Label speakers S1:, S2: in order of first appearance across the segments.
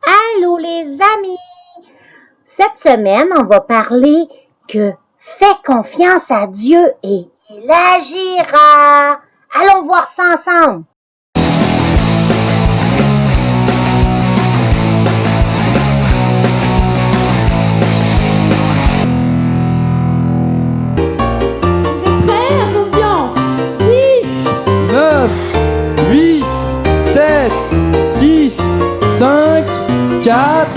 S1: Allô les amis! Cette semaine, on va parler que fais confiance à Dieu et il agira. Allons voir ça ensemble.
S2: Vous êtes prêts? Attention! 10,
S3: 9, 8, 7, 6, 5, 4,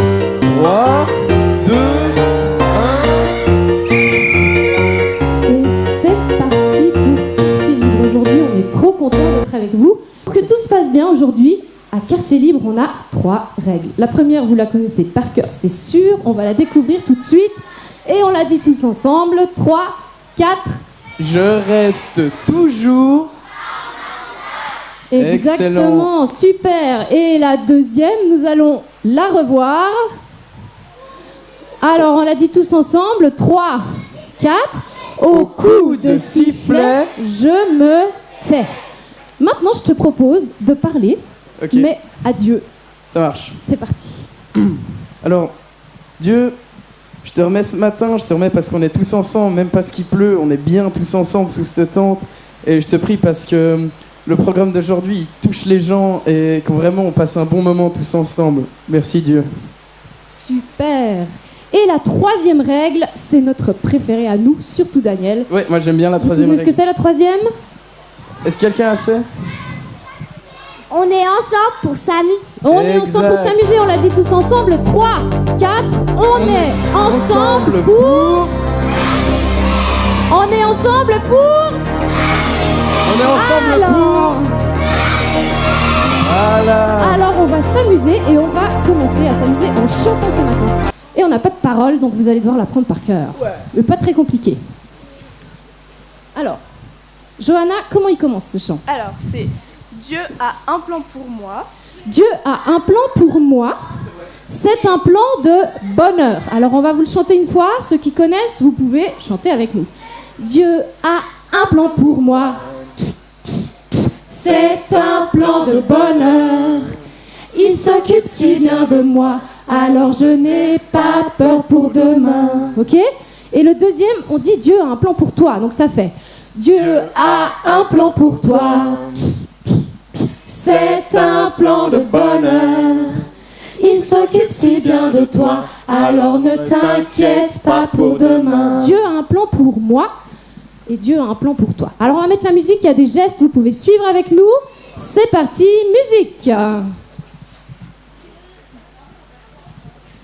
S3: 3, 2, 1.
S2: et c'est parti pour Quartier Libre. Aujourd'hui, on est trop content d'être avec vous. Pour que tout se passe bien aujourd'hui, à Quartier Libre, on a 3 règles. La première, vous la connaissez par cœur, c'est sûr. On va la découvrir tout de suite. Et on la dit tous ensemble. 3, 4.
S3: Je reste toujours.
S2: Exactement, super. Et la deuxième, nous allons la revoir. Alors, on la dit tous ensemble. 3, 4. Au coup de sifflet, je me tais. Maintenant, je te propose de parler,
S3: Ok,
S2: mais à Dieu.
S3: ça marche.
S2: C'est parti.
S3: Alors, Dieu, je te remets ce matin, je te remets parce qu'on est tous ensemble, même parce qu'il pleut, on est bien tous ensemble sous cette tente. Et je te prie parce que le programme d'aujourd'hui, il touche les gens et que vraiment on passe un bon moment tous ensemble. Merci Dieu.
S2: Super. Et la troisième règle, c'est notre préférée à nous, surtout Daniel.
S3: Ouais, moi j'aime bien la
S2: Vous vous
S3: troisième
S2: souvenez ce que
S3: règle.
S2: c'est la troisième?
S3: Est-ce que quelqu'un a sait?
S4: On est ensemble pour s'amuser.
S2: On est ensemble pour
S3: Exact.
S2: s'amuser, on l'a dit tous ensemble. 3, 4, on est ensemble pour... On est ensemble pour...
S3: On est ensemble
S2: Alors.
S3: pour... Voilà.
S2: Alors on va s'amuser et on va commencer à s'amuser en chantant ce matin. Et on n'a pas de parole, donc vous allez devoir l'apprendre par cœur. Mais pas très compliqué. Alors, Johanna, comment il commence ce chant?
S5: Alors, c'est Dieu a un plan pour moi.
S2: Dieu a un plan pour moi. C'est un plan de bonheur. Alors on va vous le chanter une fois. Ceux qui connaissent, vous pouvez chanter avec nous. Dieu a un plan pour moi. C'est un plan de bonheur. Il s'occupe si bien de moi. Alors je n'ai pas peur pour demain. Ok? Et le deuxième, on dit Dieu a un plan pour toi. Donc ça fait Dieu a un plan pour toi. C'est un plan de bonheur. Il s'occupe si bien de toi. Alors ne t'inquiète pas pour demain. Dieu a un plan pour moi et Dieu a un plan pour toi. Alors on va mettre la musique, il y a des gestes, vous pouvez suivre avec nous. C'est parti, musique.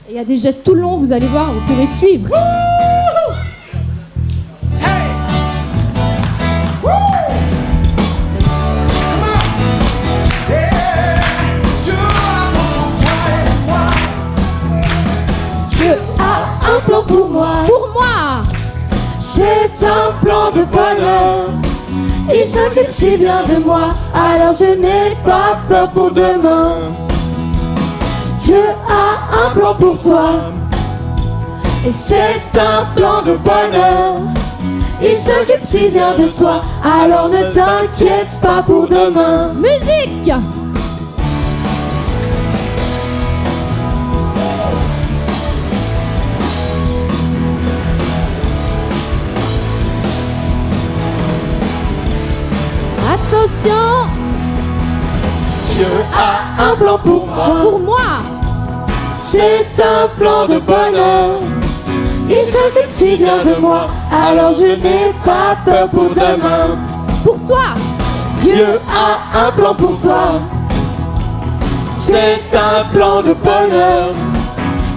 S2: Et il y a des gestes tout le long, vous allez voir, vous pourrez suivre. Dieu a un plan pour moi. Pour moi. C'est un plan de bonheur. Il s'occupe si bien de moi. Alors je n'ai pas peur pour demain. Dieu a un plan pour toi. Et c'est un plan de bonheur. Il s'occupe si bien de toi. Alors ne t'inquiète pas pour demain. Musique. Attention.
S3: Dieu a un plan pour moi.
S2: Pour moi.
S4: C'est un plan de bonheur. Il s'occupe si bien de moi. Alors je n'ai pas peur pour demain.
S2: Pour toi.
S4: Dieu a un plan pour toi. C'est un plan de bonheur.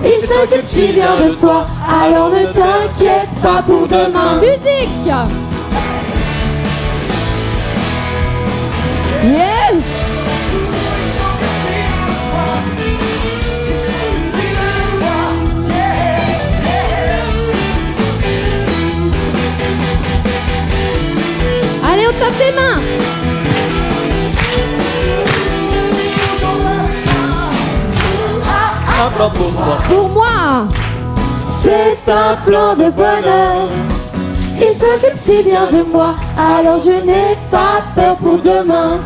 S4: Il s'occupe si bien de toi. Alors ne t'inquiète pas pour demain.
S2: Musique.
S4: Yes.
S2: Allez, on tape des mains.
S4: a un plan pour moi.
S2: Pour moi,
S4: C'est un plan de bonheur. Il s'occupe si bien de moi, alors je n'ai pas peur pour demain.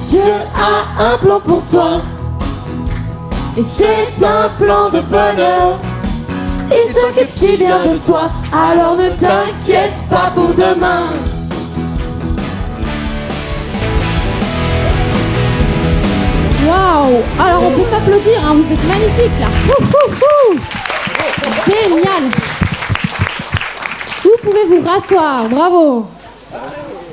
S4: Dieu a un plan pour toi, et c'est un plan de bonheur. Il s'occupe si bien de toi, alors ne t'inquiète pas pour demain.
S2: waouh! Alors on peut s'applaudir, hein, vous êtes magnifiques là. Génial! Vous pouvez vous rasseoir, bravo!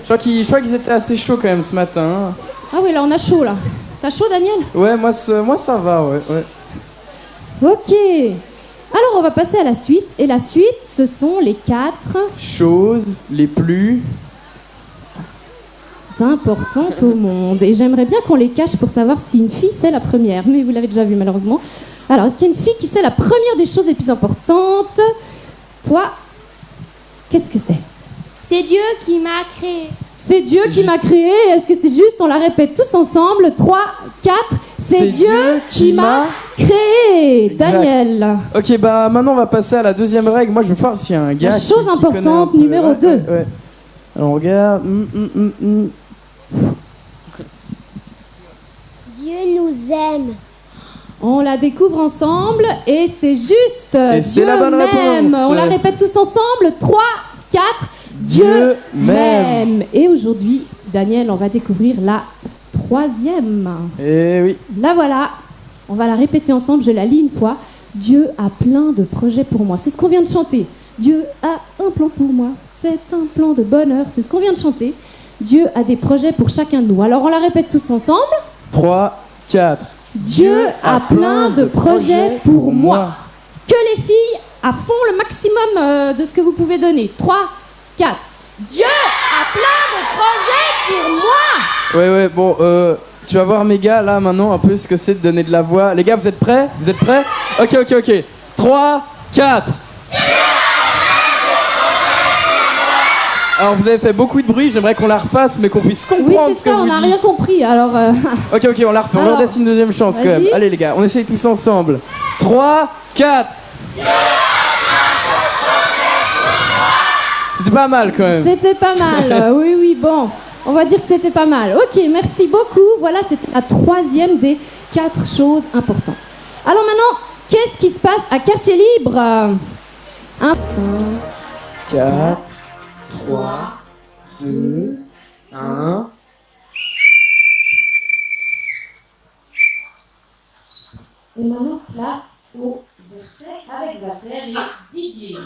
S3: Je crois qu'ils étaient assez chauds quand même ce matin. Hein.
S2: Ah oui, là on a chaud là. T'as chaud, Daniel?
S3: Ouais, moi ça va, ouais.
S2: Ok. Alors on va passer à la suite. Et la suite, ce sont les 4
S3: Choses les plus...
S2: importantes au monde. Et j'aimerais bien qu'on les cache pour savoir si une fille sait la première. Mais vous l'avez déjà vu malheureusement. Alors, est-ce qu'il y a une fille qui sait la première des choses les plus importantes? Toi, qu'est-ce que c'est?
S6: C'est Dieu qui m'a créé.
S2: C'est Dieu qui m'a créé. Est-ce que c'est juste? On la répète tous ensemble. 3, 4. C'est Dieu qui m'a créé.
S3: Exact.
S2: Daniel.
S3: Ok, bah maintenant on va passer à la deuxième règle. Moi je veux voir s'il y a un gars
S2: La
S3: qui
S2: chose
S3: connaît un
S2: importante,
S3: peu.
S2: numéro 2.
S3: Ouais. Alors on regarde...
S6: Dieu nous aime.
S2: On la découvre ensemble et c'est juste.
S3: Et c'est
S2: Dieu
S3: la bonne
S2: m'aime.
S3: réponse.
S2: On la répète tous ensemble. 3, 4. Dieu m'aime. Et aujourd'hui, Daniel, on va découvrir la 3e.
S3: Eh oui.
S2: La voilà. On va la répéter ensemble. Je la lis une fois. Dieu a plein de projets pour moi. C'est ce qu'on vient de chanter. Dieu a un plan pour moi. C'est un plan de bonheur. C'est ce qu'on vient de chanter. Dieu a des projets pour chacun de nous. Alors on la répète tous ensemble.
S3: 3, 4.
S2: Dieu a plein de projets pour moi. Que les filles à fond le maximum de ce que vous pouvez donner. 3, 4. Dieu a plein de projets pour moi.
S3: Ouais, bon, tu vas voir mes gars là maintenant un peu ce que c'est de donner de la voix. Les gars, vous êtes prêts? Vous êtes prêts? Ok. 3, 4. Alors vous avez fait beaucoup de bruit, j'aimerais qu'on la refasse mais qu'on puisse comprendre
S2: Oui, c'est
S3: ce que
S2: ça,
S3: vous
S2: on n'a
S3: dites.
S2: rien compris. Alors,
S3: Ok, on la refait, on leur laisse une deuxième chance quand même.
S2: vas-y.
S3: Allez les gars, on essaye tous ensemble. 3, 4. C'était pas mal quand même.
S2: c'était pas mal. Oui, bon. On va dire que c'était pas mal. Ok, merci beaucoup. Voilà, c'était la 3e des 4 choses importantes. Alors maintenant, qu'est-ce qui se passe à Quartier Libre? 1,
S3: 4, 3, 2, 1.
S2: Et maintenant, place au verset avec Walter et Didier.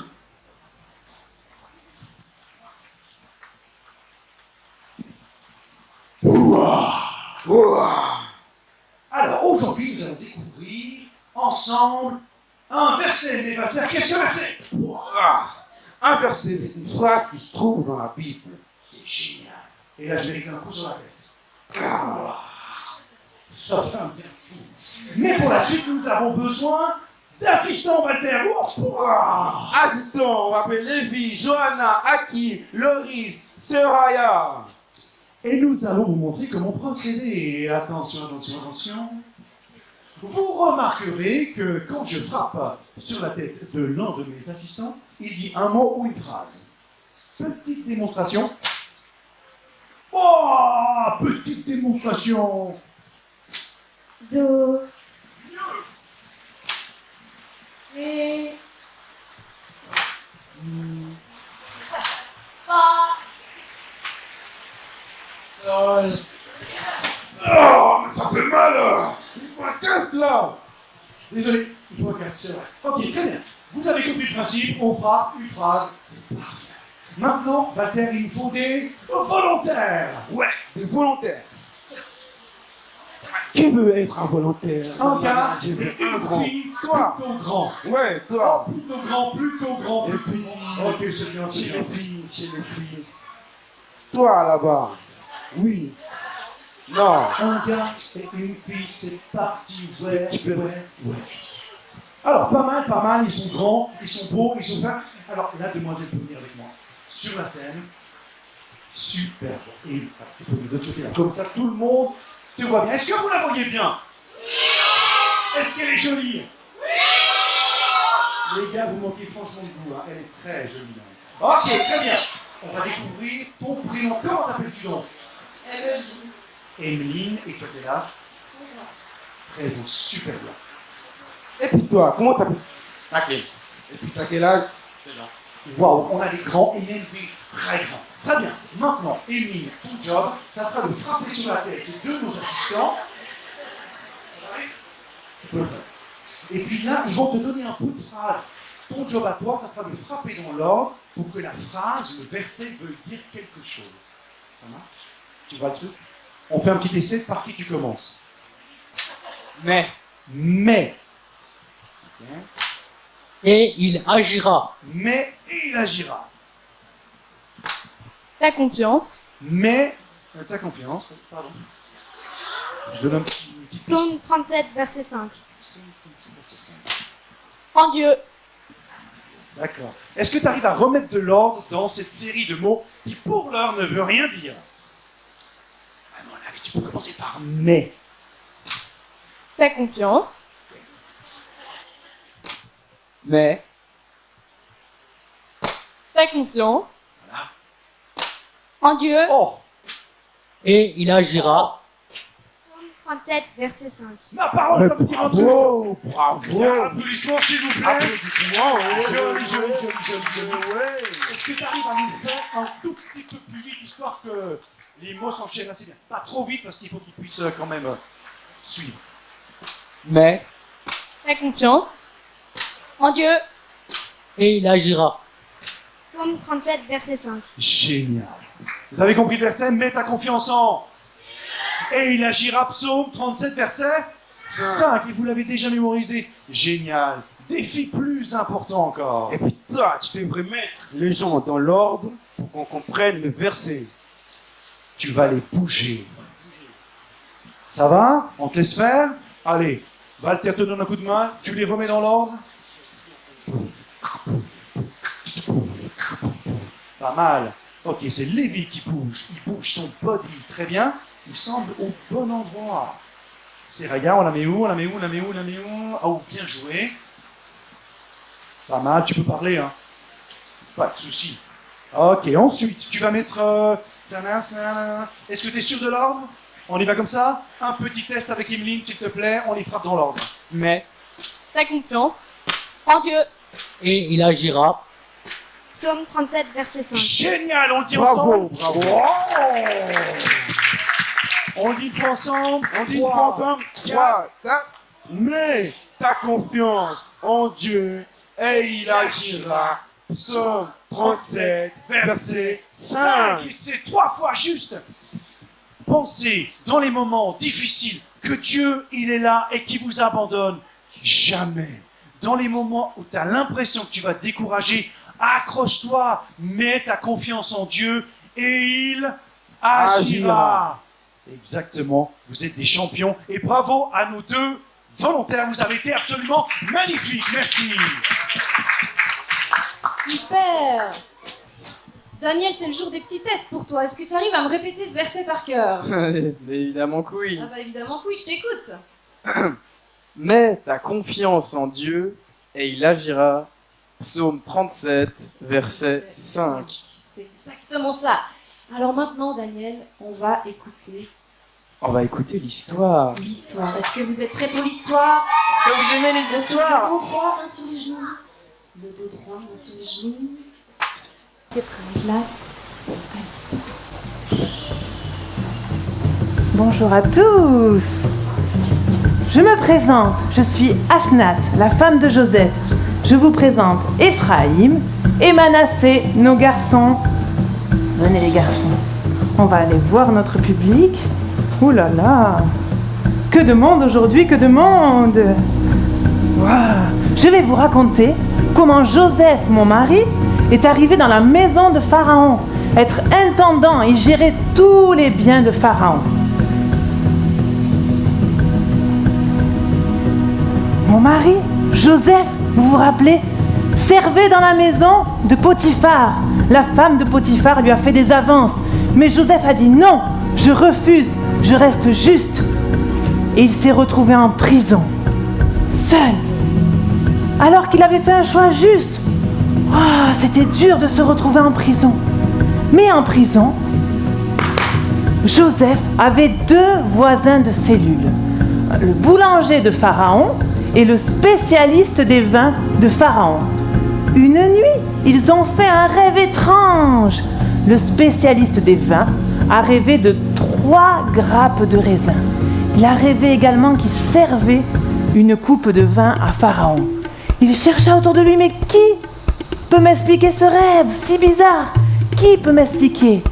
S7: Alors aujourd'hui, nous allons découvrir ensemble un verset. Mais Walter, qu'est-ce qu'un verset?
S8: Un verset, c'est une phrase qui se trouve dans la Bible.
S7: C'est génial. Et là, je mérite un coup sur la tête. Ça fait un bien fou. Mais pour la suite, nous avons besoin d'assistants, Walter.
S8: Assistant, on va appeler Lévi, Johanna, Aki, Loris, Seraya.
S7: Et nous allons vous montrer comment procéder. Et attention. Vous remarquerez que quand je frappe sur la tête de l'un de mes assistants, il dit un mot ou une phrase. Petite démonstration. Petite démonstration.
S6: Do. Ré. Mi. Fa.
S8: Mais ça fait mal. Il faut un casque là.
S7: Désolé, il faut un casque, c'est vrai. Ok, très bien. Vous avez compris le principe, on frappe une phrase, c'est parfait. Maintenant, Walter, il nous faut des volontaires.
S8: Ouais, des volontaires. Qui veut être un volontaire?
S7: Un gars,
S8: je veux
S7: et
S8: un
S7: une
S8: grand.
S7: fille,
S8: Toi.
S7: plutôt grand.
S8: Ouais, toi.
S7: Plutôt grand.
S8: Et puis,
S7: Ok, c'est bien,
S8: chez
S7: c'est
S8: les
S7: bien.
S8: filles. Toi là-bas. Oui. Non.
S7: Un gars et une fille, c'est parti. Ouais.
S8: Tu peux-
S7: Alors, pas mal, ils sont grands, ils sont beaux, ils sont fins. Alors, la demoiselle peut venir avec moi sur la scène. Super. Et tu peux venir de ce côté-là. Comme ça, tout le monde te voit bien. Est-ce que vous la voyez bien? Est-ce qu'elle est jolie? Les gars, vous manquez franchement de goût, hein. Elle est très jolie. Hein. Ok, très bien. On va découvrir ton prénom. Comment t'appelles-tu donc?
S9: Emeline.
S7: Emeline, et toi quel âge? 13 ans, super bien.
S8: Et puis toi, comment t'appelles?
S10: Maxime.
S8: Et puis t'as quel âge?
S10: 16 ans.
S7: Waouh, on a des grands et même des très grands. Très bien. Maintenant, Emeline, ton job, ça sera de frapper sur la tête de nos assistants. Tu peux le faire. Et puis là, ils vont te donner un bout de phrase. Ton job à toi, ça sera de frapper dans l'ordre pour que la phrase, le verset veuille dire quelque chose. Ça marche? Tu vois le truc? On fait un petit essai, par qui tu commences?
S10: Mais.
S7: Okay.
S10: Et il agira.
S7: Mais et il agira.
S5: Ta confiance.
S7: Mais ta confiance, pardon. Je donne une petite piste.
S6: Psaume 37, verset 5.
S7: Psaume 37, verset 5.
S5: En Dieu.
S7: D'accord. Est-ce que tu arrives à remettre de l'ordre dans cette série de mots qui, pour l'heure, ne veut rien dire? À mon avis, tu peux commencer par mais.
S5: Ta confiance.
S10: Mais.
S5: Ta confiance.
S7: Voilà.
S6: En Dieu.
S7: Oh!
S10: Et il agira.
S6: Psaume 37, verset 5.
S7: Ma parole, ça veut dire un truc.
S8: Bravo, bravo.
S7: Applaudissements, s'il vous plaît.
S8: Applaudissements, ouais.
S7: Joli. Ouais. Est-ce que tu arrives à nous faire un tout petit peu plus vite, histoire que les mots s'enchaînent assez bien? Pas trop vite, parce qu'il faut qu'ils puissent quand même suivre.
S10: Mais.
S5: Ta confiance.
S6: En Dieu.
S10: Et il agira.
S6: Psaume 37, verset 5.
S7: Génial. Vous avez compris le verset? Mets ta confiance en. Et il agira, psaume 37, verset 5. Et vous l'avez déjà mémorisé. Génial. Défi plus important encore.
S8: Et puis toi, tu devrais mettre les gens dans l'ordre pour qu'on comprenne le verset.
S7: Tu vas les bouger. Ça va? On te laisse faire? Allez, Walter te donne un coup de main, tu les remets dans l'ordre. Pas mal. Ok, c'est Lévi qui bouge. Il bouge son body. Très bien. Il semble au bon endroit. C'est Raya, on la met où? Oh, bien joué. Pas mal, tu peux parler, hein. Pas de souci. Ok, ensuite, tu vas mettre... Est-ce que tu es sûr de l'ordre? On y va comme ça? Un petit test avec Emeline, s'il te plaît. On les frappe dans l'ordre.
S10: Mais.
S5: Ta confiance. En Dieu.
S10: Et il agira.
S6: Psaume 37, verset 5.
S7: Génial, on le dit
S8: Bravo,
S7: ensemble.
S8: bravo.
S7: On le dit une fois ensemble.
S8: On dit une fois ensemble. 3, 4. Mais ta confiance en Dieu et il agira. Psaume 37, verset 5.
S7: C'est 3 fois juste. Pensez dans les moments difficiles que Dieu, il est là et qu'il vous abandonne jamais. Dans les moments où tu as l'impression que tu vas te décourager, accroche-toi, mets ta confiance en Dieu et il agira. Exactement, vous êtes des champions et bravo à nos deux volontaires, vous avez été absolument magnifiques, merci.
S9: Super. Daniel, c'est le jour des petits tests pour toi. Est-ce que tu arrives à me répéter ce verset par cœur?
S3: Évidemment que oui.
S9: Ah bah évidemment que oui, je t'écoute.
S3: Mets ta confiance en Dieu et il agira. Psaume 37, verset 5.
S9: C'est exactement ça. Alors maintenant, Daniel, on va écouter
S3: On va écouter l'histoire.
S9: l'histoire. Est-ce que vous êtes prêts pour l'histoire?
S3: Est-ce que vous aimez les
S9: Le
S3: histoires?
S9: dos droit, main sur les genoux. Le dos droit, main sur les genoux. Et prenons place à l'histoire.
S11: Bonjour à tous. Je me présente, je suis Asnat, la femme de Josette. Je vous présente Ephraïm et Manassé, nos garçons. Venez les garçons, on va aller voir notre public. Ouh là là, que de monde aujourd'hui, que de monde. Wow. Je vais vous raconter comment Joseph, mon mari, est arrivé dans la maison de Pharaon, être intendant et gérer tous les biens de Pharaon. Mon mari, Joseph, vous vous rappelez, servait dans la maison de Potiphar. La femme de Potiphar lui a fait des avances. Mais Joseph a dit non, je refuse, je reste juste. Et il s'est retrouvé en prison. seul. Alors qu'il avait fait un choix juste. Oh, c'était dur de se retrouver en prison. Mais en prison, Joseph avait 2 voisins de cellule. Le boulanger de Pharaon et le spécialiste des vins de Pharaon. Une nuit, ils ont fait un rêve étrange. Le spécialiste des vins a rêvé de 3 grappes de raisin. Il a rêvé également qu'il servait une coupe de vin à Pharaon. Il chercha autour de lui, mais qui peut m'expliquer ce rêve si bizarre? Qui peut m'expliquer?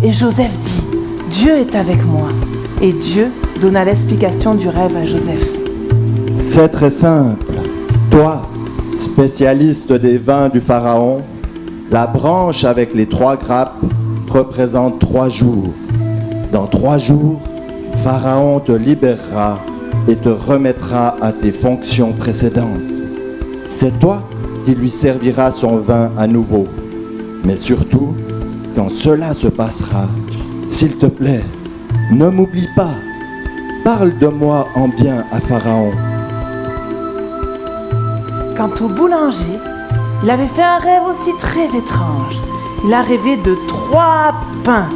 S11: Et Joseph dit, Dieu est avec moi. Et Dieu donna l'explication du rêve à Joseph.
S12: C'est très simple. Toi, spécialiste des vins du Pharaon, la branche avec les 3 grappes représente 3 jours. Dans 3 jours, Pharaon te libérera et te remettra à tes fonctions précédentes. C'est toi qui lui serviras son vin à nouveau. Mais surtout, quand cela se passera, s'il te plaît, ne m'oublie pas. Parle de moi en bien à Pharaon.
S11: Quant au boulanger, il avait fait un rêve aussi très étrange. Il a rêvé de 3 pains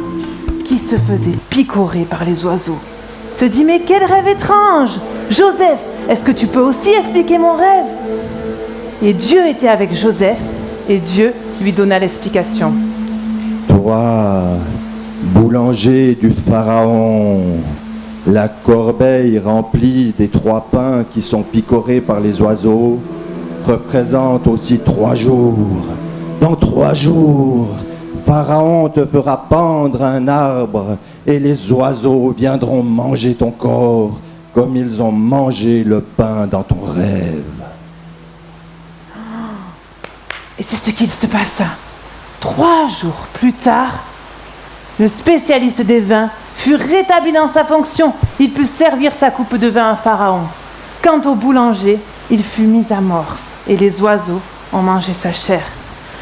S11: qui se faisaient picorer par les oiseaux. Il se dit, mais quel rêve étrange! Joseph, est-ce que tu peux aussi expliquer mon rêve? Et Dieu était avec Joseph et Dieu lui donna l'explication.
S12: Toi, boulanger du Pharaon, la corbeille remplie des 3 pains qui sont picorés par les oiseaux représente aussi 3 jours. Dans 3 jours, Pharaon te fera pendre à un arbre et les oiseaux viendront manger ton corps comme ils ont mangé le pain dans ton rêve.
S11: Et c'est ce qu'il se passa. 3 jours plus tard, le spécialiste des vins fut rétabli dans sa fonction. Il put servir sa coupe de vin à Pharaon. Quant au boulanger, il fut mis à mort et les oiseaux ont mangé sa chair.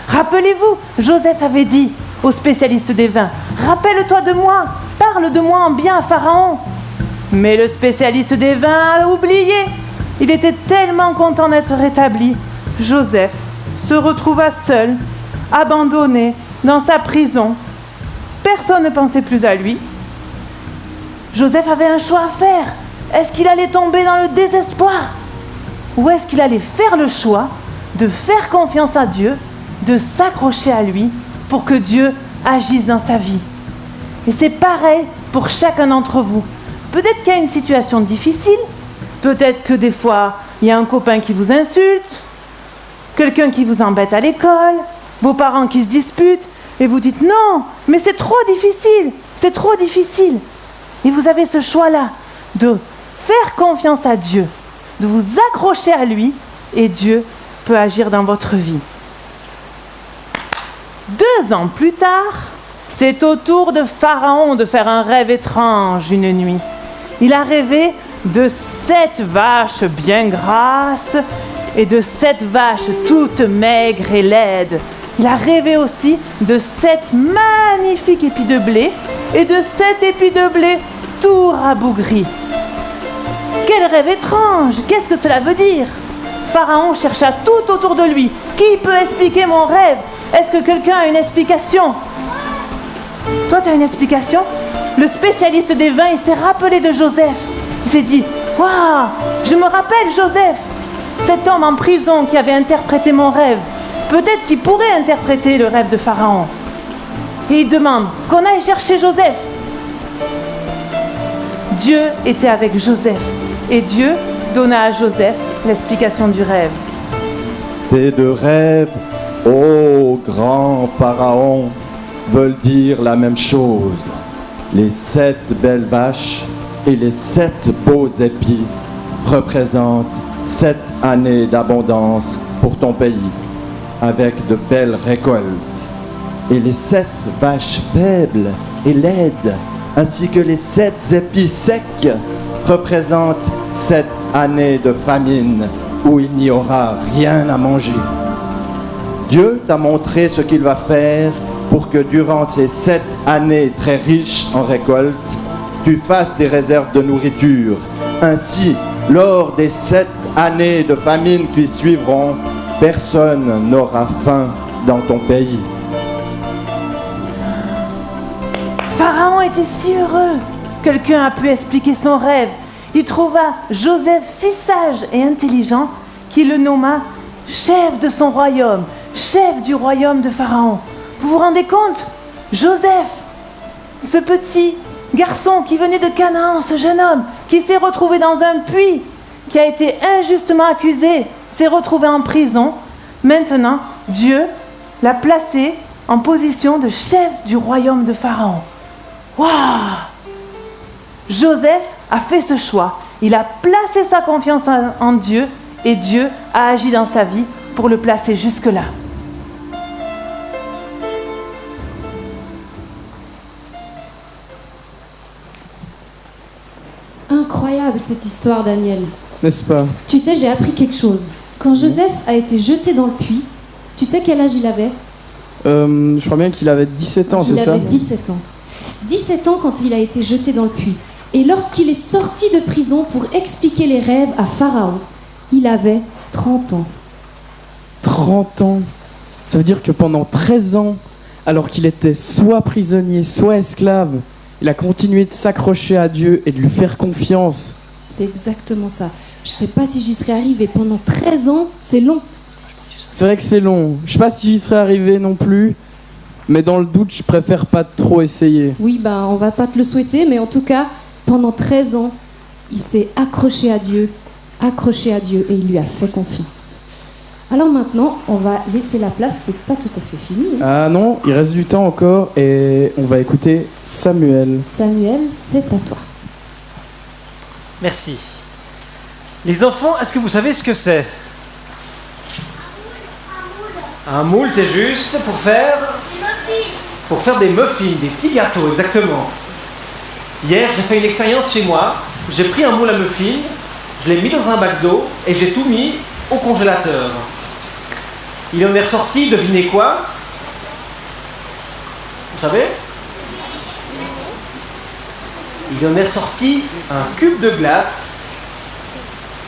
S11: Rappelez-vous, Joseph avait dit au spécialiste des vins, « Rappelle-toi de moi, parle de moi en bien à Pharaon. » Mais le spécialiste des vins a oublié. Il était tellement content d'être rétabli. Joseph se retrouva seul, abandonné, dans sa prison. Personne ne pensait plus à lui. Joseph avait un choix à faire. Est-ce qu'il allait tomber dans le désespoir? Ou est-ce qu'il allait faire le choix de faire confiance à Dieu, de s'accrocher à lui pour que Dieu agisse dans sa vie? Et c'est pareil pour chacun d'entre vous. Peut-être qu'il y a une situation difficile, peut-être que des fois, il y a un copain qui vous insulte, quelqu'un qui vous embête à l'école, vos parents qui se disputent, et vous dites « Non, mais c'est trop difficile, c'est trop difficile !» Et vous avez ce choix-là de faire confiance à Dieu, de vous accrocher à lui, et Dieu peut agir dans votre vie. 2 ans plus tard, c'est au tour de Pharaon de faire un rêve étrange une nuit. Il a rêvé de 7 vaches bien grasses et de 7 vaches toutes maigres et laides. Il a rêvé aussi de 7 magnifiques épis de blé et de 7 épis de blé tout rabougris. Quel rêve étrange! Qu'est-ce que cela veut dire? Pharaon chercha tout autour de lui. Qui peut expliquer mon rêve? Est-ce que quelqu'un a une explication? Toi, tu as une explication? Le spécialiste des vins, il s'est rappelé de Joseph. Il s'est dit, « Waouh, je me rappelle Joseph, cet homme en prison qui avait interprété mon rêve. Peut-être qu'il pourrait interpréter le rêve de Pharaon. » Et il demande qu'on aille chercher Joseph. Dieu était avec Joseph et Dieu donna à Joseph l'explication du rêve.
S12: Tes 2 rêves, ô grand Pharaon, veulent dire la même chose. Les 7 belles vaches et les 7 beaux épis représentent 7 années d'abondance pour ton pays, avec de belles récoltes. Et les 7 vaches faibles et laides, ainsi que les 7 épis secs, représentent 7 années de famine où il n'y aura rien à manger. Dieu t'a montré ce qu'il va faire pour que durant ces 7 années très riches en récoltes, tu fasses des réserves de nourriture. Ainsi, lors des 7 années de famine qui suivront, personne n'aura faim dans ton pays.
S11: Pharaon était si heureux. Quelqu'un a pu expliquer son rêve. Il trouva Joseph si sage et intelligent qu'il le nomma chef de son royaume, chef du royaume de Pharaon. Vous vous rendez compte? Joseph, ce petit garçon qui venait de Canaan, ce jeune homme qui s'est retrouvé dans un puits, qui a été injustement accusé, s'est retrouvé en prison. Maintenant, Dieu l'a placé en position de chef du royaume de Pharaon. Waouh! Joseph a fait ce choix. Il a placé sa confiance en Dieu et Dieu a agi dans sa vie pour le placer jusque-là.
S9: Incroyable cette histoire, Daniel.
S3: N'est-ce pas?
S9: Tu sais, j'ai appris quelque chose. Quand Joseph a été jeté dans le puits, tu sais quel âge il avait?
S3: Je crois bien qu'il avait 17 ans, c'est ça?
S9: Il avait 17 ans. 17 ans quand il a été jeté dans le puits. Et lorsqu'il est sorti de prison pour expliquer les rêves à Pharaon, il avait 30 ans.
S3: 30 ans? Ça veut dire que pendant 13 ans, alors qu'il était soit prisonnier, soit esclave, il a continué de s'accrocher à Dieu et de lui faire confiance.
S9: C'est exactement ça. Je sais pas si j'y serais arrivé. Pendant 13 ans, c'est long.
S3: C'est vrai que c'est long. Je sais pas si j'y serais arrivé non plus, mais dans le doute, je préfère pas trop essayer.
S9: Oui, on va pas te le souhaiter, mais en tout cas, pendant 13 ans, il s'est accroché à Dieu, et il lui a fait confiance. Alors maintenant, on va laisser la place, c'est pas tout à fait fini. Hein.
S3: Ah non, il reste du temps encore et on va écouter Samuel.
S9: Samuel, c'est à toi.
S13: Merci. Les enfants, est-ce que vous savez ce que c'est? Un moule, c'est juste pour faire des muffins, des petits gâteaux, exactement. Hier, j'ai fait une expérience chez moi. J'ai pris un moule à muffins, je l'ai mis dans un bac d'eau et j'ai tout mis au congélateur. Il en est ressorti, devinez quoi? Vous savez? Il en est ressorti un cube de glace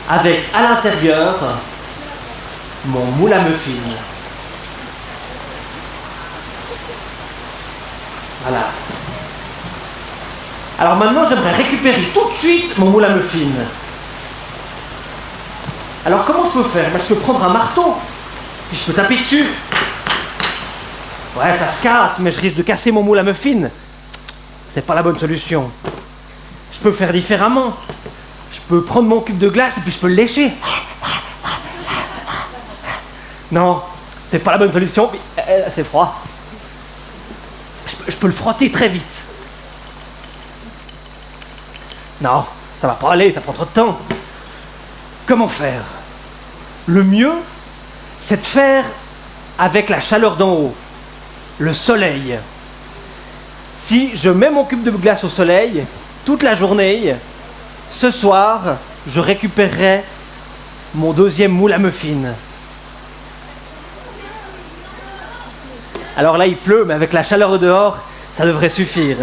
S13: avec à l'intérieur mon moule à muffins. Voilà. Alors maintenant, j'aimerais récupérer tout de suite mon moule à muffins. Alors comment je peux faire? Je peux prendre un marteau, puis je peux taper dessus. Ouais, ça se casse, mais je risque de casser mon moule à muffins. C'est pas la bonne solution. Je peux faire différemment. Je peux prendre mon cube de glace et puis je peux le lécher. Non, c'est pas la bonne solution, puis c'est froid. Je peux le frotter très vite. Non, ça va pas aller, ça prend trop de temps. Comment faire? Le mieux, c'est de faire avec la chaleur d'en haut, le soleil. Si je mets mon cube de glace au soleil, toute la journée, ce soir, je récupérerai mon deuxième moule à muffins. Alors là, il pleut, mais avec la chaleur de dehors, ça devrait suffire.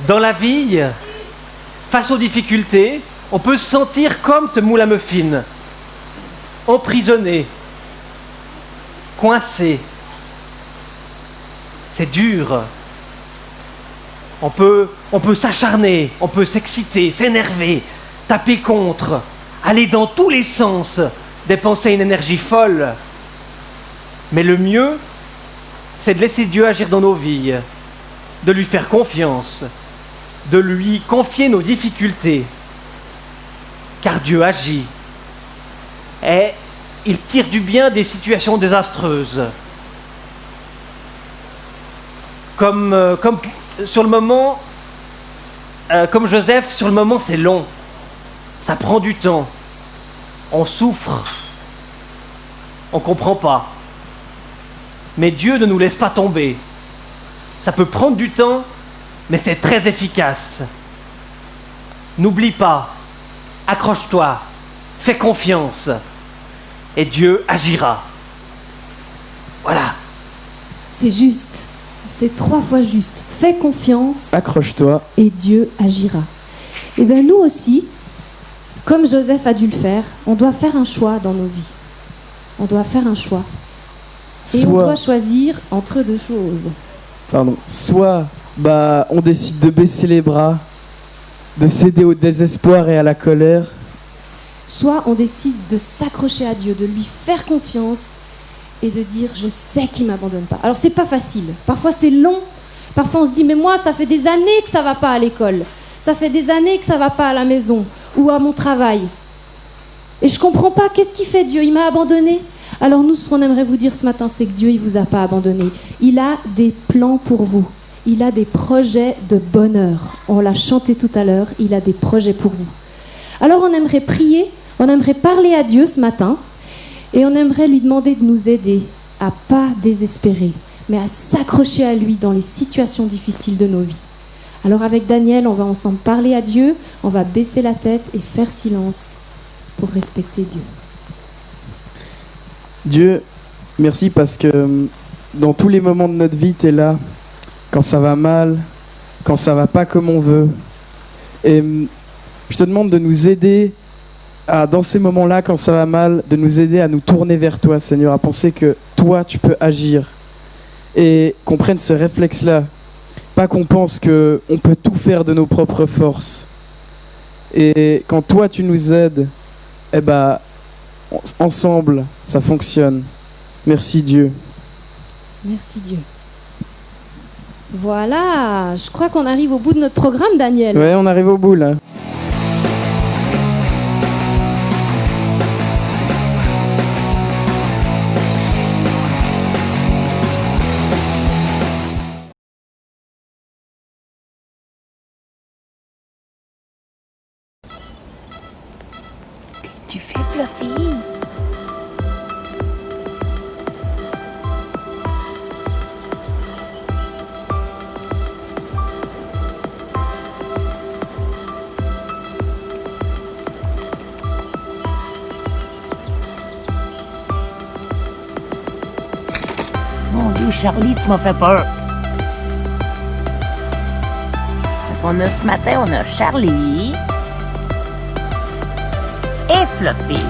S13: Dans la vie, face aux difficultés, on peut se sentir comme ce moule à muffins, emprisonné, coincé. C'est dur. On peut s'acharner, on peut s'exciter, s'énerver, taper contre, aller dans tous les sens, dépenser une énergie folle. Mais le mieux, c'est de laisser Dieu agir dans nos vies, de lui faire confiance, de lui confier nos difficultés. Car Dieu agit. Et il tire du bien des situations désastreuses. Comme sur le moment, comme Joseph, sur le moment c'est long. Ça prend du temps. On souffre. On ne comprend pas. Mais Dieu ne nous laisse pas tomber. Ça peut prendre du temps, mais c'est très efficace. N'oublie pas. Accroche-toi. Fais confiance. Et Dieu agira. Voilà.
S9: C'est juste. c'est 3 fois juste. Fais confiance.
S3: Accroche-toi.
S9: Et Dieu agira. Et bien nous aussi, comme Joseph a dû le faire, on doit faire un choix dans nos vies. On doit faire un choix. Et on doit choisir entre 2 choses.
S3: Soit on décide de baisser les bras, de céder au désespoir et à la colère.
S9: Soit on décide de s'accrocher à Dieu, de lui faire confiance et de dire je sais qu'il ne m'abandonne pas. Alors c'est pas facile, parfois c'est long, parfois on se dit mais moi ça fait des années que ça va pas à l'école, ça fait des années que ça va pas à la maison ou à mon travail. Et je comprends pas, qu'est-ce qu'il fait Dieu? Il m'a abandonné. Alors nous, ce qu'on aimerait vous dire ce matin, c'est que Dieu, il vous a pas abandonné. Il a des plans pour vous. Il a des projets de bonheur. On l'a chanté tout à l'heure, il a des projets pour vous. Alors on aimerait prier, on aimerait parler à Dieu ce matin et on aimerait lui demander de nous aider à pas désespérer, mais à s'accrocher à lui dans les situations difficiles de nos vies. Alors avec Daniel, on va ensemble parler à Dieu, on va baisser la tête et faire silence pour respecter Dieu.
S3: Dieu, merci parce que dans tous les moments de notre vie, tu es là. Quand ça va mal, quand ça va pas comme on veut. Et je te demande de nous aider dans ces moments-là, quand ça va mal, de nous aider à nous tourner vers toi, Seigneur, à penser que toi, tu peux agir. Et qu'on prenne ce réflexe-là. Pas qu'on pense qu'on peut tout faire de nos propres forces. Et quand toi, tu nous aides, ensemble, ça fonctionne. Merci Dieu.
S9: Merci Dieu. Voilà, je crois qu'on arrive au bout de notre programme, Daniel.
S3: Ouais, on arrive au bout là.
S1: Tu fais Fluffy?
S14: Mon Dieu, Charlie, tu m'as fait peur. Ce matin, on a Charlie et Fluffy.